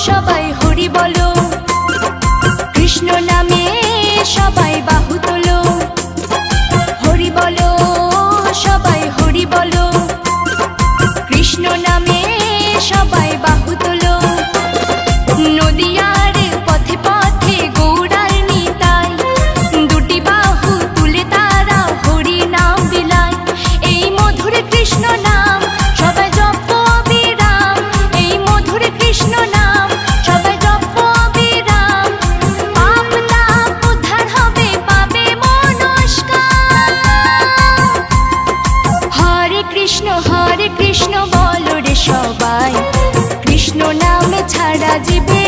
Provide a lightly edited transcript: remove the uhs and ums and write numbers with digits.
সবাই হরি বলো, কৃষ্ণ নামে সবাই বাহু তোলো। হরি বলো, সবাই হরি বলো, কৃষ্ণ নামে সবাই বাহু তোলো। নদিয়ার পথে পথে গৌরার নিতাই, দুটি বাহু তুলে তারা হরি নাম বিলায়। এই মধুর কৃষ্ণ নাম সবাই জপ অবিরাম, এই মধুর কৃষ্ণ নাম সবাই জপ অবিরাম। পাপ তাপ উদ্ধার হবে, পাবে মনস্কার। হরে কৃষ্ণ বলো রে সবাই, কৃষ্ণ নামে ছাড়া জীবে